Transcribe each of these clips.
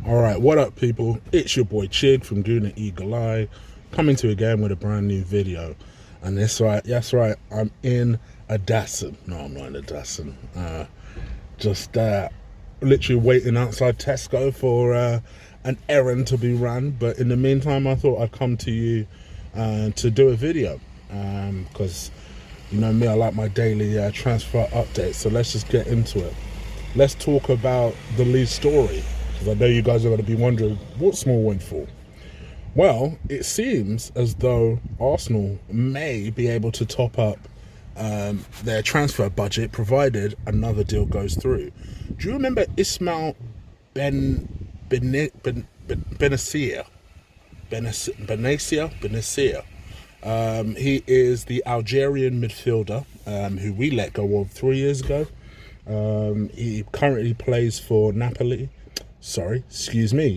Alright, what up people? It's your boy Chig from Guna Eagle Eye, coming to you again with a brand new video. And that's right, I'm in a Datsun. No, I'm not in a Datsun. Just literally waiting outside Tesco for an errand to be run. But in the meantime, I thought I'd come to you to do a video. Because, you know me, I like my daily transfer updates. So let's just get into it. Let's talk about the lead story. I know you guys are going to be wondering, what small windfall? Well, it seems as though Arsenal may be able to top up their transfer budget provided another deal goes through. Do you remember Ismael Bennacer? He is the Algerian midfielder who we let go of 3 years ago. He currently plays for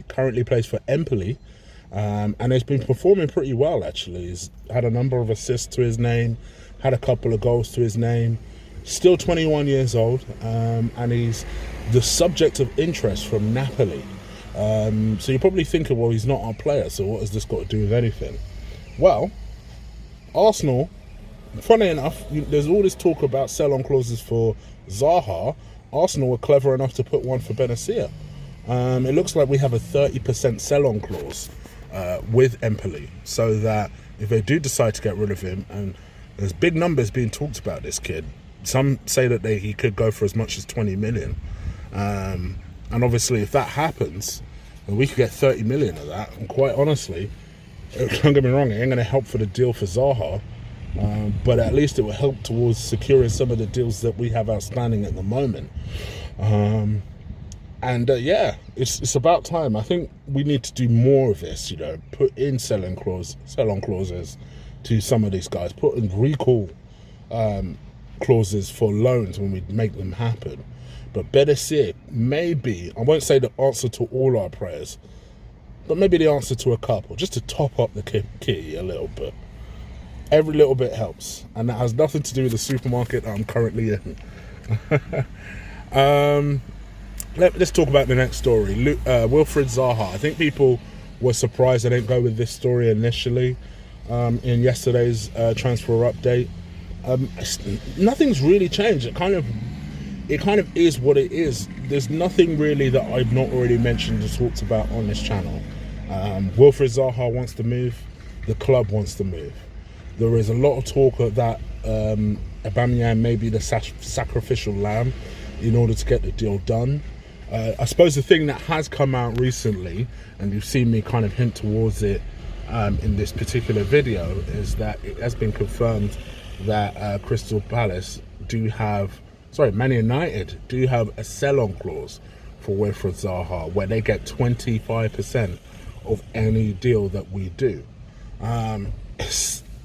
currently plays for Empoli, and has been performing pretty well actually. He's had a number of assists to his name, had a couple of goals to his name, still 21 years old, and he's the subject of interest from Napoli. So you're probably thinking, well, he's not our player, so what has this got to do with anything? Well, Arsenal, funny enough, there's all this talk about sell-on clauses for Zaha. Arsenal were clever enough to put one for Bennacer. It looks like we have a 30% sell-on clause with Empoli, so that if they do decide to get rid of him, and there's big numbers being talked about this kid, some say that he could go for as much as 20 million, and obviously if that happens, then we could get 30 million of that, and quite honestly, don't get me wrong, it ain't going to help for the deal for Zaha, but at least it will help towards securing some of the deals that we have outstanding at the moment. Yeah, it's about time. I think we need to do more of this, you know, put in sell-on clauses to some of these guys, put in recall clauses for loans when we make them happen. But Bennacer may be, I won't say the answer to all our prayers, but maybe the answer to a couple, just to top up the kitty a little bit. Every little bit helps, and that has nothing to do with the supermarket that I'm currently in. Let's talk about the next story. Wilfried Zaha. I think people were surprised I didn't go with this story initially in yesterday's transfer update. Nothing's really changed. It kind of is what it is. There's nothing really that I've not already mentioned or talked about on this channel. Wilfried Zaha wants to move. The club wants to move. There is a lot of talk of that Aubameyang may be the sacrificial lamb in order to get the deal done. I suppose the thing that has come out recently, and you've seen me kind of hint towards it in this particular video, is that it has been confirmed that Man United do have a sell-on clause for Wilfried Zaha, where they get 25% of any deal that we do.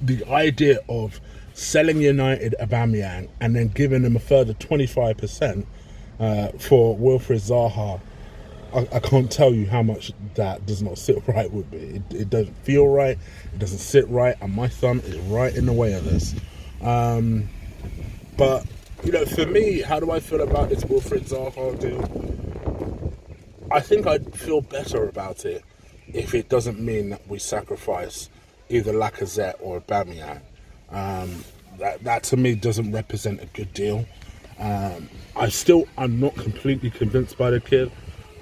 The idea of selling United Aubameyang and then giving them a further 25% for Wilfried Zaha, I can't tell you how much that does not sit right with me. It doesn't feel right, it doesn't sit right, and my thumb is right in the way of this. But, you know, for me, how do I feel about this Wilfried Zaha deal? I think I'd feel better about it if it doesn't mean that we sacrifice either Lacazette or Aubameyang. That to me doesn't represent a good deal. I'm not completely convinced by the kid,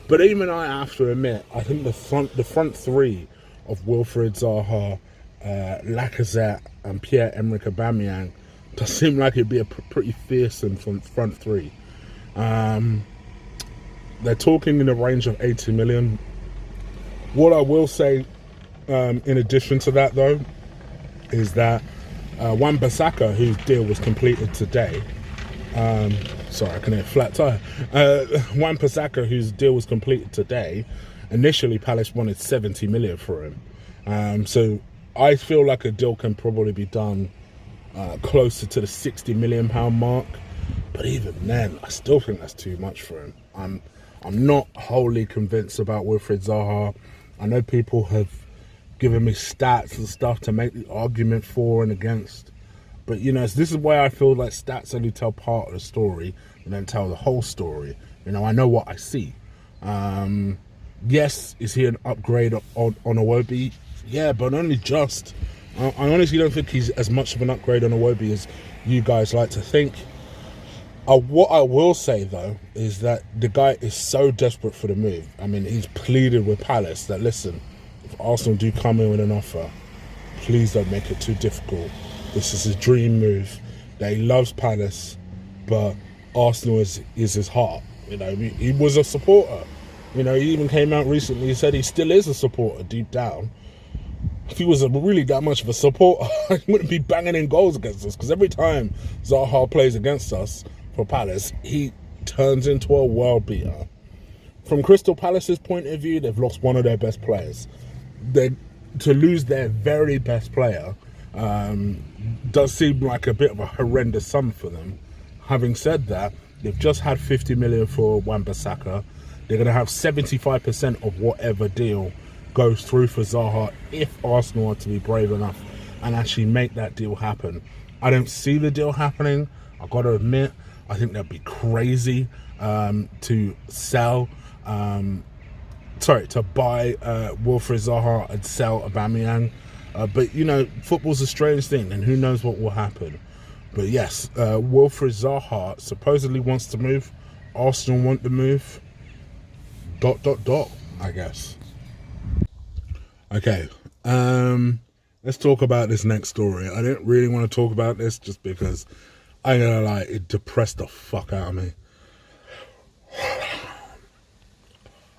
but even I have to admit, I think the front three of Wilfried Zaha, Lacazette, and Pierre-Emerick Aubameyang does seem like it'd be a pretty fearsome front three. They're talking in the range of 80 million. What I will say, in addition to that, though, is that Wan-Bissaka, whose deal was completed today, sorry, I can hear a flat tire. Wan-Bissaka, whose deal was completed today, initially Palace wanted 70 million for him. So I feel like a deal can probably be done closer to the £60 million mark. But even then, I still think that's too much for him. I'm not wholly convinced about Wilfried Zaha. I know people have given me stats and stuff to make the argument for and against. But, you know, this is why I feel like stats only tell part of the story and then tell the whole story. You know, I know what I see. Yes, is he an upgrade on Iwobi? Yeah, but only just. I honestly don't think he's as much of an upgrade on Iwobi as you guys like to think. What I will say, though, is that the guy is so desperate for the move. I mean, he's pleaded with Palace that, listen, if Arsenal do come in with an offer, please don't make it too difficult. This is his dream move. That he loves Palace, but Arsenal is his heart. You know, he was a supporter. You know, he even came out recently and said he still is a supporter deep down. If he was really that much of a supporter, he wouldn't be banging in goals against us, because every time Zaha plays against us for Palace, he turns into a world beater. From Crystal Palace's point of view, they've lost one of their best players. To lose their very best player does seem like a bit of a horrendous sum for them. Having said that, they've just had 50 million for Wan-Bissaka. They're going to have 75% of whatever deal goes through for Zaha if Arsenal are to be brave enough and actually make that deal happen. I don't see the deal happening. I've got to admit, I think that'd be crazy to sell. To buy Wilfried Zaha and sell Aubameyang. But, you know, football's a strange thing, and who knows what will happen. But yes, Wilfried Zaha supposedly wants to move. Arsenal want to move. ... I guess. Okay, let's talk about this next story. I didn't really want to talk about this just because, I ain't gonna lie, it depressed the fuck out of me.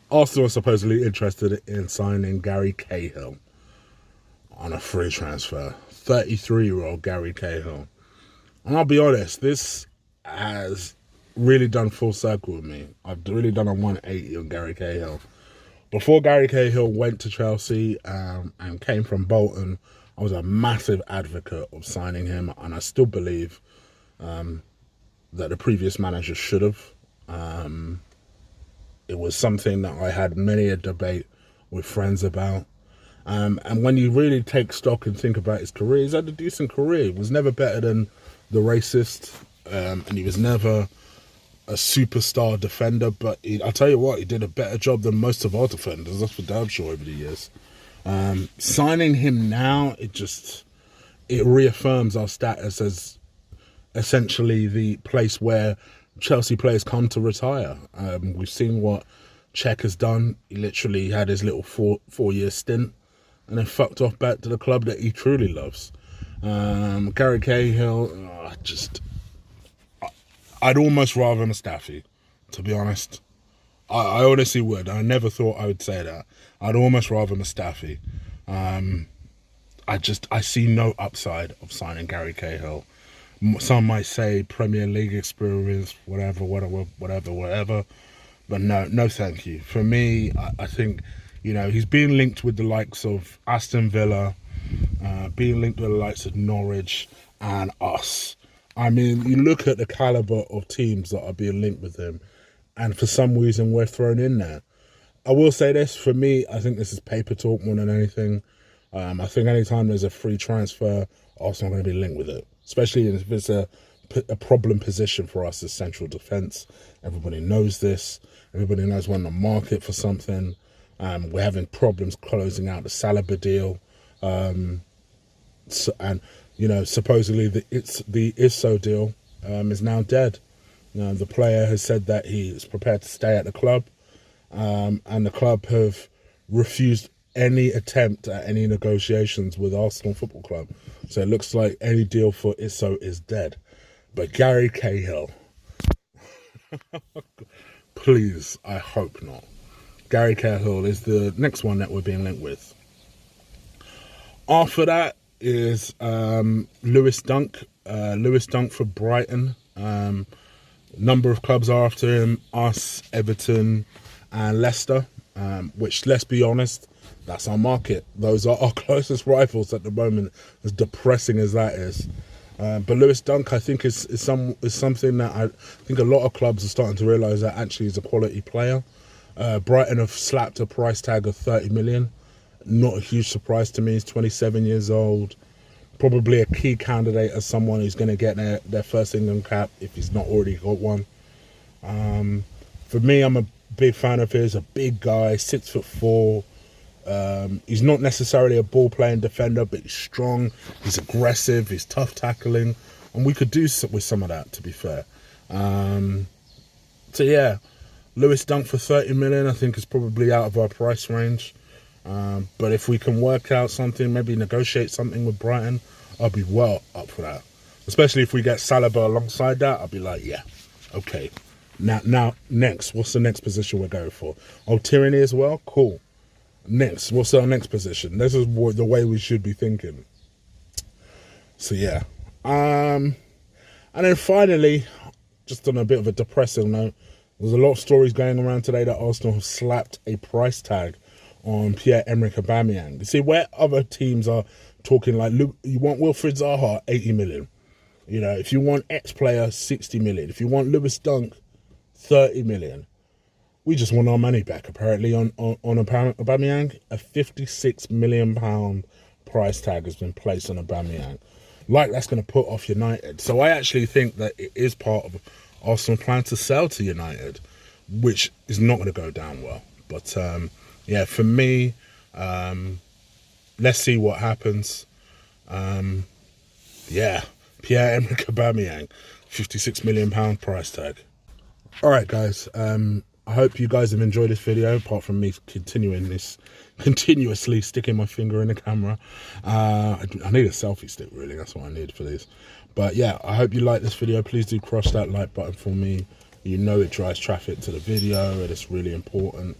Arsenal are supposedly interested in signing Gary Cahill on a free transfer. 33-year-old Gary Cahill. And I'll be honest, this has really done full circle with me. I've really done a 180 on Gary Cahill. Before Gary Cahill went to Chelsea and came from Bolton, I was a massive advocate of signing him, and I still believe that the previous manager should have. It was something that I had many a debate with friends about. And when you really take stock and think about his career, he's had a decent career. He was never better than the racist, and he was never a superstar defender. But I'll tell you what, he did a better job than most of our defenders. That's for damn sure over the years. Signing him now, it reaffirms our status as essentially the place where Chelsea players come to retire. We've seen what Cech has done. He literally had his little four-year stint and then fucked off back to the club that he truly loves. Gary Cahill, I'd almost rather Mustafi, to be honest. I honestly would. I never thought I would say that. I'd almost rather Mustafi. I see no upside of signing Gary Cahill. Some might say Premier League experience, whatever. But no, thank you. For me, I think, you know, he's being linked with the likes of Aston Villa, being linked with the likes of Norwich and us. I mean, you look at the calibre of teams that are being linked with him, and for some reason we're thrown in there. I will say this, for me, I think this is paper talk more than anything. I think anytime there's a free transfer, Arsenal are going to be linked with it, especially if it's a problem position for us as central defence. Everybody knows this. Everybody knows we're on the market for something. We're having problems closing out the Saliba deal. You know, supposedly the Isso deal is now dead. You know, the player has said that he is prepared to stay at the club, and the club have refused any attempt at any negotiations with Arsenal Football Club. So it looks like any deal for Isso is dead. But Gary Cahill, please, I hope not. Gary Cahill is the next one that we're being linked with. After that is Lewis Dunk. Lewis Dunk for Brighton. Number of clubs are after him: us, Everton, and Leicester. Which, let's be honest, that's our market. Those are our closest rivals at the moment, as depressing as that is. But Lewis Dunk, I think, is something that I think a lot of clubs are starting to realise that actually is a quality player. Brighton have slapped a price tag of 30 million. Not a huge surprise to me. He's 27 years old. Probably a key candidate as someone who's going to get their first England cap if he's not already got one. For me, I'm a big fan of his. A big guy, 6'4". He's not necessarily a ball playing defender, but he's strong, he's aggressive, he's tough tackling, and we could do with some of that, to be fair. So yeah, Lewis Dunk for 30 million I think is probably out of our price range. But if we can work out something, maybe negotiate something with Brighton, I'll be well up for that. Especially if we get Saliba alongside that, I'll be like, yeah, okay. Now, next, what's the next position we're going for? Oh, Tierney as well? Cool. Next, what's our next position? This is the way we should be thinking. So yeah. And then finally, just on a bit of a depressing note, there's a lot of stories going around today that Arsenal have slapped a price tag on Pierre-Emerick Aubameyang. You see, where other teams are talking like, look, you want Wilfried Zaha, 80 million. You know, if you want X player, 60 million. If you want Lewis Dunk, 30 million. We just want our money back, apparently, on Aubameyang. A £56 million price tag has been placed on Aubameyang. Like, that's going to put off United. So I actually think that it is part of Arsenal plan to sell to United, which is not going to go down well. But, yeah, for me, let's see what happens. Yeah, Pierre-Emerick Aubameyang, £56 million price tag. All right, guys. I hope you guys have enjoyed this video, apart from me continuously sticking my finger in the camera. I need a selfie stick, really. That's what I need for this. But yeah, I hope you like this video. Please do crush that like button for me. You know it drives traffic to the video, and it's really important.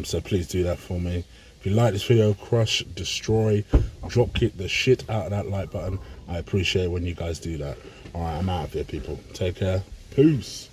So please do that for me. If you like this video, crush, destroy, drop kick the shit out of that like button. I appreciate it when you guys do that. All right, I'm out of here, people. Take care. Peace.